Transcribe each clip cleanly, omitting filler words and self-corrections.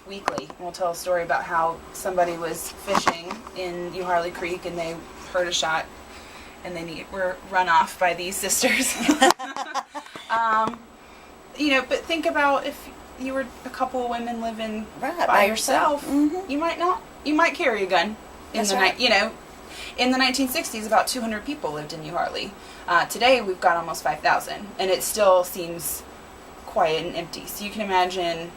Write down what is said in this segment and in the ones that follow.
weekly. We'll tell a story about how somebody was fishing in Euharlee Creek and they heard a shot and they were run off by these sisters. But think about if you were a couple of women living by yourself, you might carry a gun. In the 1960s, about 200 people lived in Euharlee. Today, we've got almost 5,000, and it still seems quiet and empty. So you can imagine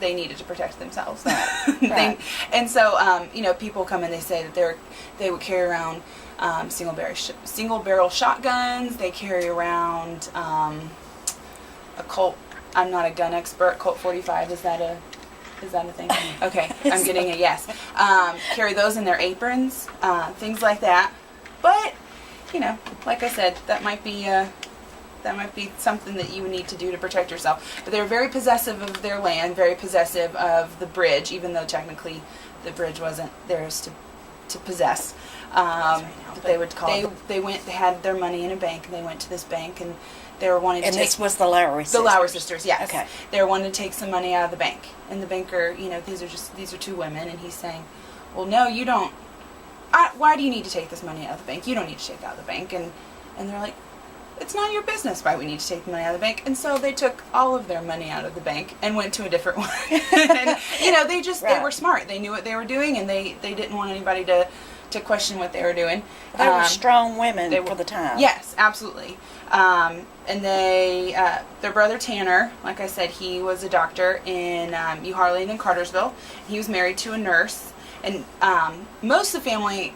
they needed to protect themselves. Right. And so, people come and they say that they would carry around single barrel shotguns. They carry around a Colt. I'm not a gun expert. Colt 45, is that a thing? Okay, I'm getting a yes. Carry those in their aprons, things like that. But, like I said, that might be something that you need to do to protect yourself. But they were very possessive of their land, very possessive of the bridge, even though technically the bridge wasn't theirs to possess. They would call. They had their money in a bank, and they went to this bank, and they were wanting to take... And this was the Lowry sisters? The Lowry sisters, yes. Okay. They were wanting to take some money out of the bank. And the banker, these are two women, and he's saying, well, no, you don't... why do you need to take this money out of the bank? You don't need to take it out of the bank. And they're like, it's not your business why we need to take the money out of the bank. And so they took all of their money out of the bank and went to a different one. And, they were smart. They knew what they were doing, and they didn't want anybody to question what they were doing. They were strong women for the time. Yes, absolutely. And their brother Tanner, like I said, he was a doctor in Euharlee and in Cartersville. He was married to a nurse. And most of the family,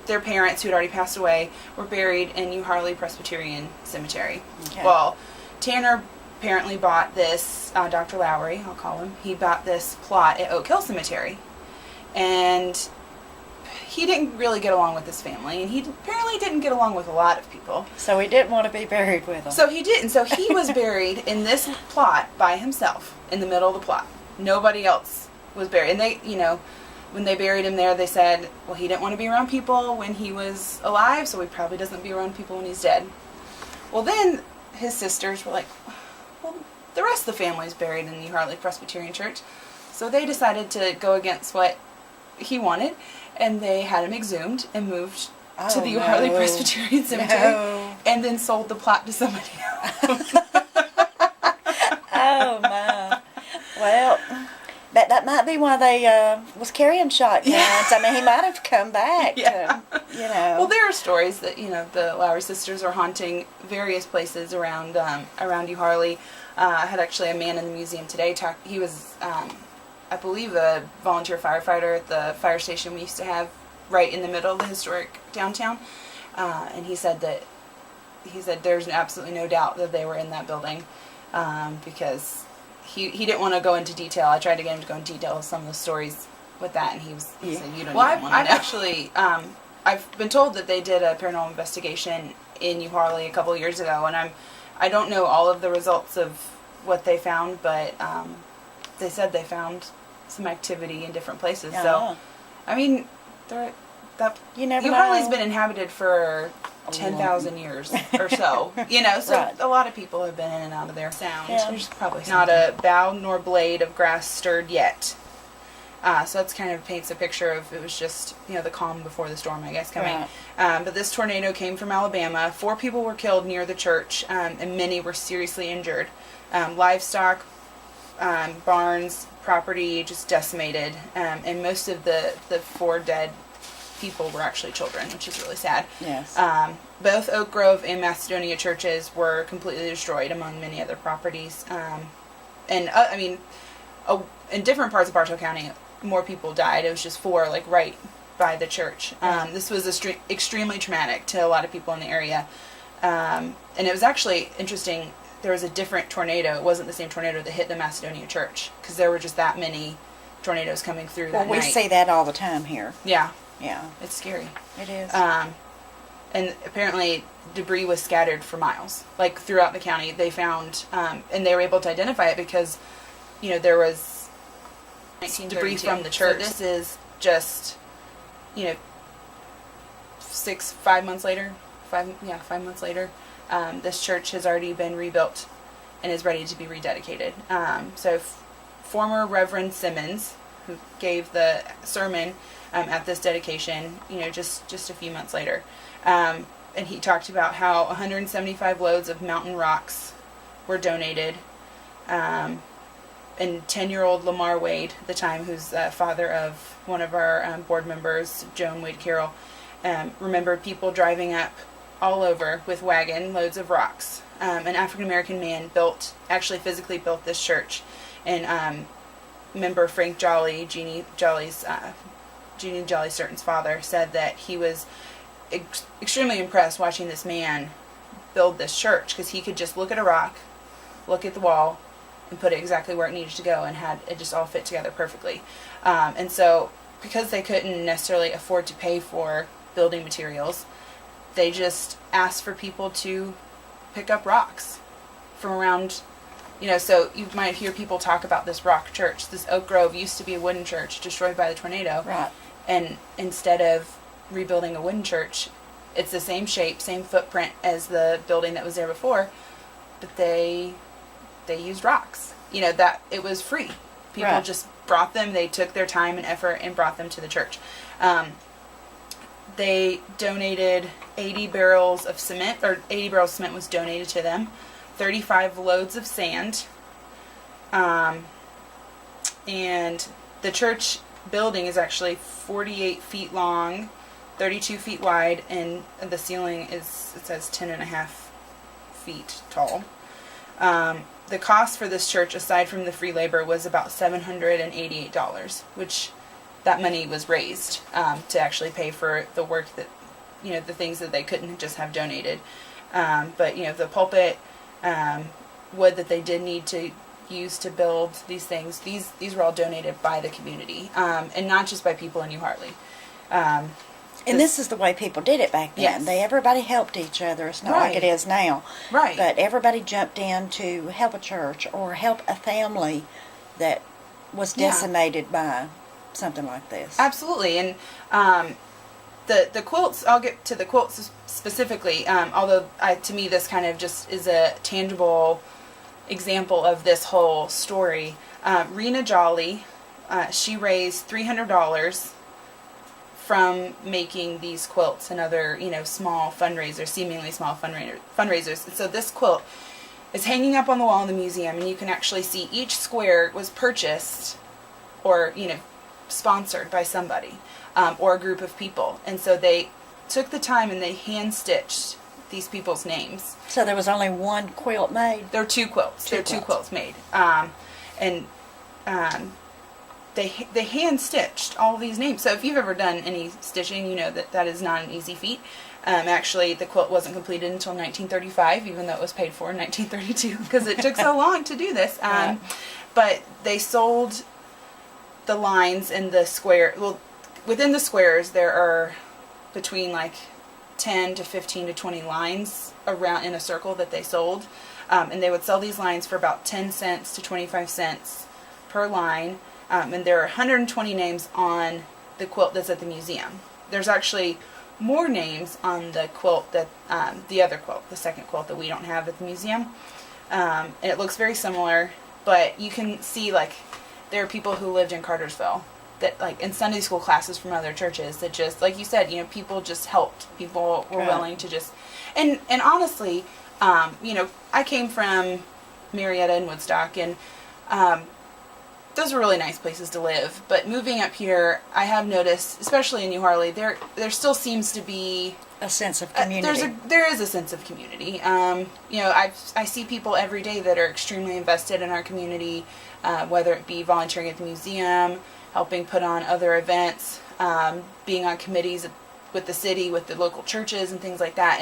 their parents, who had already passed away, were buried in Euharlee Presbyterian Cemetery. Okay. Well, Tanner apparently bought this, Dr. Lowry, I'll call him, he bought this plot at Oak Hill Cemetery. And he didn't really get along with his family, and he apparently didn't get along with a lot of people. So he didn't want to be buried with them. So he didn't. So he was buried in this plot by himself, in the middle of the plot. Nobody else was buried. And they, when they buried him there, they said, well, he didn't want to be around people when he was alive, so he probably doesn't be around people when he's dead. Well, then his sisters were like, well, the rest of the family's buried in the Euharlee Presbyterian Church. So they decided to go against what he wanted, and they had him exhumed and moved to the Euharlee Presbyterian Cemetery, and then sold the plot to somebody else. Oh, my. Well, that might be why they was carrying shotguns. Yeah. I mean, he might have come back. Yeah. Well, there are stories that, the Lowry sisters are haunting various places around Euharlee. I had actually a man in the museum today he was... I believe a volunteer firefighter at the fire station we used to have right in the middle of the historic downtown. And he said there's absolutely no doubt that they were in that building, because he didn't want to go into detail. I tried to get him to go into detail of some of the stories with that, and he said, you don't even want to know. I've actually, I've been told that they did a paranormal investigation in Euharlee a couple of years ago, and I don't know all of the results of what they found, but they said they found some activity in different places. So, I mean, Euharlee's been inhabited for 10,000 years or so. So Right. A lot of people have been in and out of their sound. Yeah. There's probably not a bough nor blade of grass stirred yet. So that's kind of paints a picture of it was just, the calm before the storm, I guess, coming. Right. But this tornado came from Alabama. 4 people were killed near the church, and many were seriously injured. Livestock, barns, property just decimated, and most of the 4 dead people were actually children, which is really sad. Yes. Both Oak Grove and Macedonia churches were completely destroyed, among many other properties. In different parts of Bartow County, more people died. It was just 4, right by the church. This was extremely traumatic to a lot of people in the area. And it was actually interesting. There was a different tornado. It wasn't the same tornado that hit the Macedonia church, because there were just that many tornadoes coming through that night. We see that all the time here. Yeah. Yeah. It's scary. It is. And apparently debris was scattered for miles, throughout the county. They found, and they were able to identify it because, there was debris from the church. So this is just, 5 months later. 5 months later. This church has already been rebuilt and is ready to be rededicated. So former Reverend Simmons, who gave the sermon at this dedication, just a few months later. And he talked about how 175 loads of mountain rocks were donated. And 10-year-old Lamar Wade, at the time, who's father of one of our board members, Joan Wade Carroll, remembered people driving up all over with wagon loads of rocks. An African-American man physically built this church. And member Frank Jolly, Jeannie Jolly Certain's father, said that he was extremely impressed watching this man build this church, because he could just look at a rock, look at the wall, and put it exactly where it needed to go, and had it just all fit together perfectly. And so, because they couldn't necessarily afford to pay for building materials, they just asked for people to pick up rocks from around, so you might hear people talk about this rock church. This Oak Grove used to be a wooden church destroyed by the tornado. Right. And instead of rebuilding a wooden church, it's the same shape, same footprint as the building that was there before, but they used rocks. That it was free. People just brought them. They took their time and effort and brought them to the church. They donated 80 barrels of cement, or 80 barrels of cement was donated to them, 35 loads of sand, and the church building is actually 48 feet long, 32 feet wide, and the ceiling it says 10.5 feet tall. The cost for this church, aside from the free labor, was about $788, which that money was raised to actually pay for the work that, the things that they couldn't just have donated. But, the pulpit, wood that they did need to use to build these things, these were all donated by the community, and not just by people in Euharlee. And this is the way people did it back then. Yes. Everybody helped each other. It's not like it is now. Right. But everybody jumped in to help a church or help a family that was decimated by something like this. Absolutely. And the quilts, I'll get to the quilts specifically, although to me this kind of just is a tangible example of this whole story. Rena Jolly, she raised $300 from making these quilts and other, small fundraisers, seemingly small fundraisers. And so this quilt is hanging up on the wall in the museum, and you can actually see each square was purchased or, sponsored by somebody or a group of people. And so they took the time and they hand-stitched these people's names. So there was only one quilt made? There are two quilts. There are two quilts made. They hand-stitched all these names. So if you've ever done any stitching, you know that is not an easy feat. Actually, the quilt wasn't completed until 1935, even though it was paid for in 1932, because it took so long to do this. But they sold the lines in the square. Well, within the squares, there are between 10 to 15 to 20 lines around in a circle that they sold. And they would sell these lines for about 10 cents to 25 cents per line. And there are 120 names on the quilt that's at the museum. There's actually more names on the quilt that the other quilt, the second quilt that we don't have at the museum. And it looks very similar, but you can see there are people who lived in Cartersville that in Sunday school classes from other churches that just, like you said, people just helped. People were willing to just, and honestly, I came from Marietta and Woodstock, and those were really nice places to live. But moving up here, I have noticed, especially in Euharlee, there still seems to be a sense of community. There is a sense of community. I see people every day that are extremely invested in our community, whether it be volunteering at the museum, helping put on other events, being on committees with the city, with the local churches and things like that.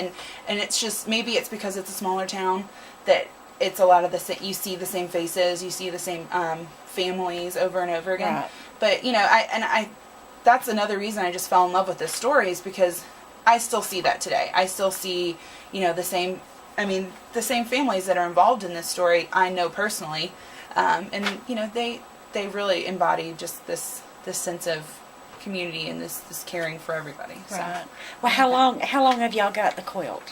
And it's just, maybe it's because it's a smaller town that it's a lot of you see the same faces, you see the same families over and over again. Right. But I that's another reason I just fell in love with this story, is because I still see that today. I still see the same families that are involved in this story. I know personally, and they really embody just this sense of community and this caring for everybody. So. Right. Well, how long have y'all got the quilt?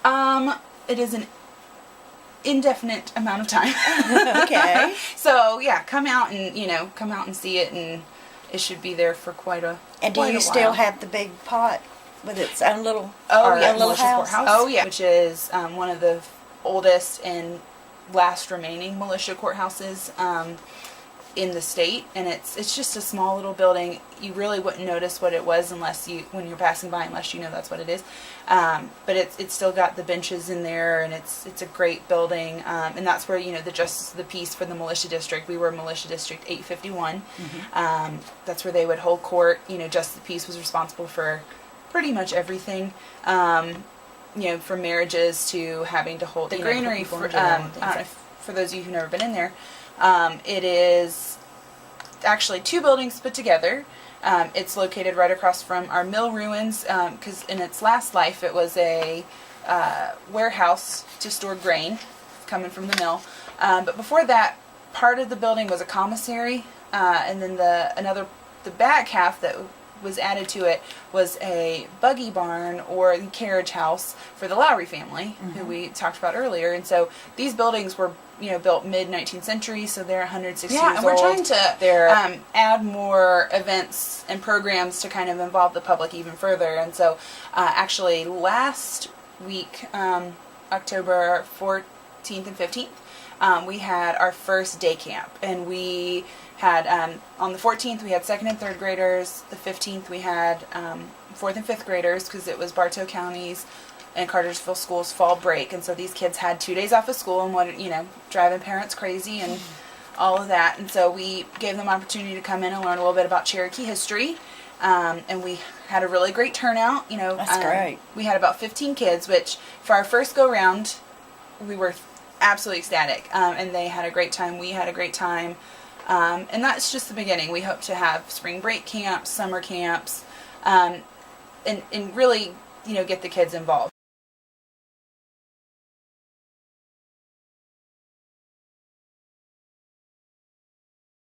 It is an indefinite amount of time. Okay. So yeah, come out and see it, and it should be there for quite a. And do quite you a still while. have the big pot with its own little, Oh or yeah, own little Militia house? Courthouse. Oh yeah, which is one of the oldest and last remaining militia courthouses in the state, and it's just a small little building. You really wouldn't notice what it was when you're passing by, unless you know that's what it is. But it's still got the benches in there, and it's a great building. And that's where the Justice of the Peace for the militia district. We were Militia District 851. Mm-hmm. That's where they would hold court. Justice of the Peace was responsible for pretty much everything. From marriages to having to hold the granary. For those of you who've never been in there. It is actually two buildings put together. It's located right across from our mill ruins, because in its last life it was a warehouse to store grain coming from the mill. But before that, part of the building was a commissary, and then the back half that was added to it was a buggy barn or carriage house for the Lowry family, who we talked about earlier. And so these buildings were built mid-19th century, so they're 160 years old. Yeah, and we're trying to add more events and programs to kind of involve the public even further. And so actually last week, October 14th and 15th, we had our first day camp, and we had on the 14th we had 2nd and 3rd graders. The 15th we had 4th and 5th graders, because it was Bartow County's and Cartersville School's fall break, and so these kids had 2 days off of school, and driving parents crazy and all of that. And so we gave them opportunity to come in and learn a little bit about Cherokee history, and we had a really great turnout. That's great. We had about 15 kids, which for our first go round we were absolutely ecstatic, and they had a great time. We had a great time. And that's just the beginning. We hope to have spring break camps, summer camps, and really, get the kids involved.